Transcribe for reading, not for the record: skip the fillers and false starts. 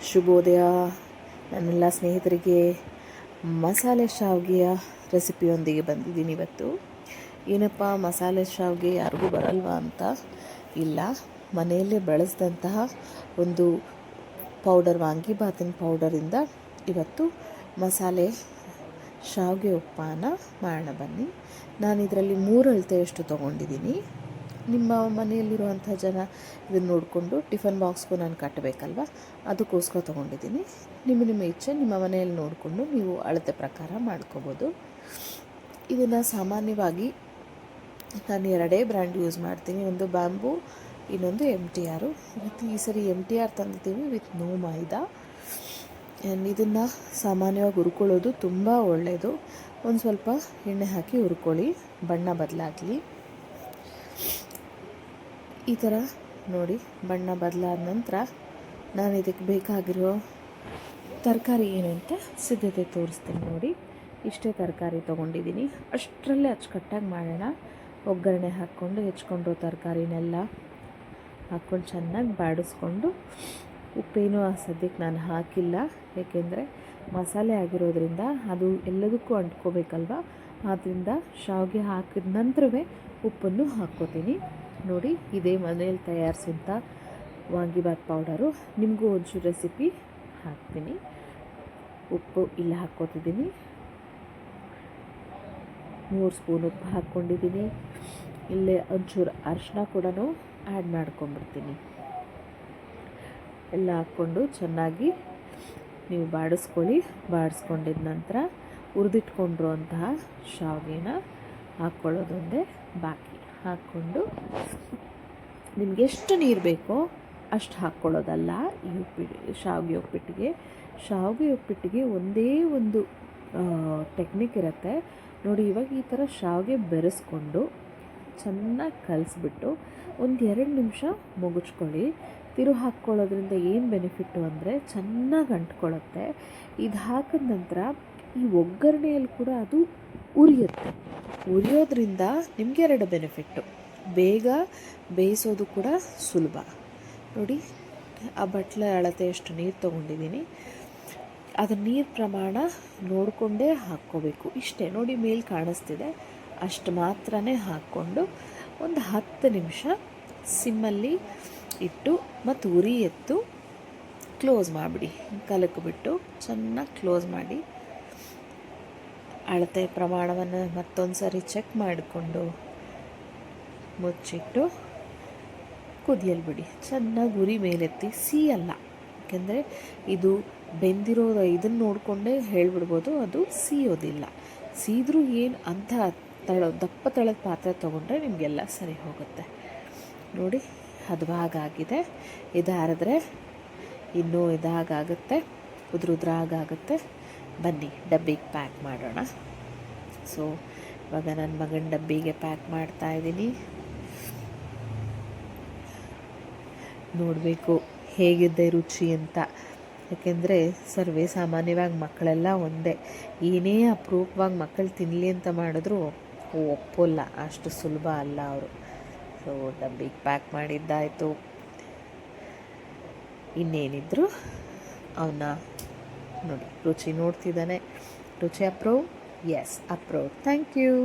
ಶುಭೋದಯ. ನನ್ನೆಲ್ಲ ಸ್ನೇಹಿತರಿಗೆ ಮಸಾಲೆ ಶಾವಿಗೆಯ ರೆಸಿಪಿಯೊಂದಿಗೆ ಬಂದಿದ್ದೀನಿ ಇವತ್ತು. ಏನಪ್ಪ ಮಸಾಲೆ ಶಾವಿಗೆ ಯಾರಿಗೂ ಬರಲ್ವಾ ಅಂತ ಇಲ್ಲ, ಮನೆಯಲ್ಲೇ ಬಳಸಿದಂತಹ ಒಂದು ಪೌಡರ್, ವಾಂಗಿಬಾತಿನ ಪೌಡರಿಂದ ಇವತ್ತು ಮಸಾಲೆ ಶಾವಿಗೆ ಉಪ್ಪಾನ ಮಾಡೋಣ ಬನ್ನಿ. ನಾನು ಇದರಲ್ಲಿ 3 ಅಳತೆಯಷ್ಟು ತೊಗೊಂಡಿದ್ದೀನಿ. ನಿಮ್ಮ ಮನೆಯಲ್ಲಿರುವಂಥ ಜನ ಇದನ್ನು ನೋಡಿಕೊಂಡು ಟಿಫನ್ ಬಾಕ್ಸ್ಗೂ ನಾನು ಕಟ್ಟಬೇಕಲ್ವ, ಅದಕ್ಕೋಸ್ಕರ ತೊಗೊಂಡಿದ್ದೀನಿ. ನಿಮ್ಮ ಇಚ್ಛೆ, ನಿಮ್ಮ ಮನೆಯಲ್ಲಿ ನೋಡಿಕೊಂಡು ನೀವು ಅಳತೆ ಪ್ರಕಾರ ಮಾಡ್ಕೋಬೋದು. ಇದನ್ನು ಸಾಮಾನ್ಯವಾಗಿ ನಾನು 2 ಬ್ರ್ಯಾಂಡ್ ಯೂಸ್ ಮಾಡ್ತೀನಿ. ಒಂದು ಬ್ಯಾಂಬೂ, ಇನ್ನೊಂದು MTR. ಮತ್ತು ಈ ಸರಿ MTR ತಂದಿದ್ದೀವಿ ವಿತ್ ನೋ ಮೈದಾ. ಇದನ್ನು ಸಾಮಾನ್ಯವಾಗಿ ಹುರ್ಕೊಳ್ಳೋದು ತುಂಬ ಒಳ್ಳೆಯದು. ಒಂದು ಸ್ವಲ್ಪ ಎಣ್ಣೆ ಹಾಕಿ ಹುರ್ಕೊಳ್ಳಿ, ಬಣ್ಣ ಬದಲಾಗಲಿ. ಈ ಥರ ನೋಡಿ, ಬಣ್ಣ ಬದಲಾದ ನಂತರ ನಾನು ಇದಕ್ಕೆ ಬೇಕಾಗಿರೋ ತರಕಾರಿ ಏನು ಅಂತ ಸಿದ್ಧತೆ ತೋರಿಸ್ತೀನಿ ನೋಡಿ. ಇಷ್ಟೇ ತರಕಾರಿ ತೊಗೊಂಡಿದ್ದೀನಿ. ಅಷ್ಟರಲ್ಲೇ ಅಚ್ಚುಕಟ್ಟಾಗಿ ಮಾಡೋಣ. ಒಗ್ಗರಣೆ ಹಾಕ್ಕೊಂಡು ಹೆಚ್ಕೊಂಡಿರೋ ತರಕಾರಿನೆಲ್ಲ ಹಾಕ್ಕೊಂಡು ಚೆನ್ನಾಗಿ ಬಾಡಿಸ್ಕೊಂಡು, ಉಪ್ಪೇನು ಸದ್ಯಕ್ಕೆ ನಾನು ಹಾಕಿಲ್ಲ, ಏಕೆಂದರೆ ಮಸಾಲೆ ಆಗಿರೋದ್ರಿಂದ ಅದು ಎಲ್ಲದಕ್ಕೂ ಅಂಟ್ಕೋಬೇಕಲ್ವ. ಆದ್ದರಿಂದ ಶಾವಿಗೆ ಹಾಕಿದ ನಂತರವೇ ಉಪ್ಪನ್ನು ಹಾಕ್ಕೋತೀನಿ ನೋಡಿ. ಇದೇ ಮನೇಲಿ ತಯಾರಿಸಿದಂಥ ವಾಂಗಿಬಾತ್ ಪೌಡರು. ನಿಮಗೂ ಒಂಚೂರು ರೆಸಿಪಿ ಹಾಕ್ತೀನಿ. ಉಪ್ಪು ಇಲ್ಲಿ ಹಾಕ್ಕೋತಿದ್ದೀನಿ, 3 ಸ್ಪೂನ್ ಉಪ್ಪು ಹಾಕ್ಕೊಂಡಿದ್ದೀನಿ. ಇಲ್ಲೇ ಒಂಚೂರು ಅರಿಶಿನ ಕೂಡ ಆ್ಯಡ್ ಮಾಡ್ಕೊಂಡ್ಬಿಡ್ತೀನಿ. ಎಲ್ಲ ಹಾಕ್ಕೊಂಡು ಚೆನ್ನಾಗಿ ನೀವು ಬಾಡಿಸ್ಕೊಳ್ಳಿ. ಬಾಡಿಸ್ಕೊಂಡಿದ ನಂತರ ಹುರಿದಿಟ್ಕೊಂಡಿರುವಂತಹ ಶಾವಿಗೆನ ಹಾಕ್ಕೊಳ್ಳೋದೊಂದೇ ಬಾಕಿ. ಹಾಕ್ಕೊಂಡು ನಿಮ್ಗೆ ಎಷ್ಟು ನೀರು ಬೇಕೋ ಅಷ್ಟು ಹಾಕ್ಕೊಳ್ಳೋದಲ್ಲ. ಈ ಶಾವಿಗೆ ಉಪ್ಪಿಟ್ಟಿಗೆ ಒಂದೇ ಒಂದು ಟೆಕ್ನಿಕ್ ಇರುತ್ತೆ ನೋಡಿ. ಇವಾಗ ಈ ಥರ ಶಾವಿಗೆ ಬೆರೆಸ್ಕೊಂಡು ಚೆನ್ನಾಗಿ ಕಲಿಸ್ಬಿಟ್ಟು ಒಂದು 2 ನಿಮಿಷ ಮುಗಿಸ್ಕೊಳ್ಳಿ. ತಿರು ಹಾಕ್ಕೊಳ್ಳೋದ್ರಿಂದ ಏನು ಬೆನಿಫಿಟ್ಟು ಅಂದರೆ ಚೆನ್ನಾಗಿ ಅಂಟ್ಕೊಳ್ಳುತ್ತೆ. ಇದು ಹಾಕಿದ ನಂತರ ಈ ಒಗ್ಗರಣೆಯಲ್ಲಿ ಕೂಡ ಅದು ಉರಿಯೋದ್ರಿಂದ ನಿಮಗೆ 2 ಬೆನಿಫಿಟ್ಟು. ಬೇಗ ಬೇಯಿಸೋದು ಕೂಡ ಸುಲಭ ನೋಡಿ. ಆ ಬಟ್ಲ ಅಳತೆಯಷ್ಟು ನೀರು ತೊಗೊಂಡಿದ್ದೀನಿ. ಅದರ ನೀರು ಪ್ರಮಾಣ ನೋಡಿಕೊಂಡೇ ಹಾಕ್ಕೋಬೇಕು. ಇಷ್ಟೇ ನೋಡಿ, ಮೇಲೆ ಕಾಣಿಸ್ತಿದೆ, ಅಷ್ಟು ಮಾತ್ರನೇ ಹಾಕ್ಕೊಂಡು ಒಂದು 10 ನಿಮಿಷ ಸಿಮ್ಮಲ್ಲಿ ಇಟ್ಟು ಮತ್ತು ಉರಿ ಎತ್ತು ಕ್ಲೋಸ್ ಮಾಡಿಬಿಡಿ. ಕಲಕಿಬಿಟ್ಟು ಚೆನ್ನಾಗಿ ಕ್ಲೋಸ್ ಮಾಡಿ ಅಳತೆ ಪ್ರಮಾಣವನ್ನು ಮತ್ತೊಂದು ಸಾರಿ ಚೆಕ್ ಮಾಡಿಕೊಂಡು ಮುಚ್ಚಿಟ್ಟು ಕುದಿಯಲು ಬಿಡಿ. ಚೆನ್ನಾಗಿ ಉರಿ ಮೇಲೆತ್ತಿ ಸಿಯಲ್ಲ, ಯಾಕೆಂದರೆ ಇದು ಬೆಂದಿರೋದು. ಇದನ್ನು ನೋಡಿಕೊಂಡೇ ಹೇಳಿಬಿಡ್ಬೋದು, ಅದು ಸಿಯೋದಿಲ್ಲ. ಸೀದ್ರೂ ಏನು ಅಂಥ ದಪ್ಪ ತಳದ ಪಾತ್ರೆ ತೊಗೊಂಡ್ರೆ ನಿಮಗೆಲ್ಲ ಸರಿ ಹೋಗುತ್ತೆ ನೋಡಿ. ಹದವಾಗಾಗಿದೆ. ಇದಾರಿದ್ರೆ ಇನ್ನೂ ಇದಾಗುತ್ತೆ, ಉದ್ರಾಗುತ್ತೆ. ಬನ್ನಿ ಡಬ್ಬಿಗೆ ಪ್ಯಾಕ್ ಮಾಡೋಣ. ಸೊ ಇವಾಗ ನನ್ನ ಮಗನ ಡಬ್ಬಿಗೆ ಪ್ಯಾಕ್ ಮಾಡ್ತಾಯಿದ್ದೀನಿ. ನೋಡಬೇಕು ಹೇಗಿದೆ ರುಚಿ ಅಂತ, ಯಾಕೆಂದರೆ ಸರ್ವೇ ಸಾಮಾನ್ಯವಾಗಿ ಮಕ್ಕಳೆಲ್ಲ ಒಂದೇ. ಏನೇ ಅಪರೂಪವಾಗಿ ಮಕ್ಕಳು ತಿನ್ನಲಿ ಅಂತ ಮಾಡಿದ್ರು ಒಪ್ಪೋಲ್ಲ, ಅಷ್ಟು ಸುಲಭ ಅಲ್ಲ ಅವರು. ಸೊ ಡಬ್ಬಿಗೆ ಪ್ಯಾಕ್ ಮಾಡಿದ್ದಾಯಿತು. ಇನ್ನೇನಿದ್ರು ಅವನ್ನ ನೋಡಿ, ರುಚಿ ನೋಡ್ತಿದ್ದಾನೆ. ರುಚಿ approve? Yes, approve. Thank you.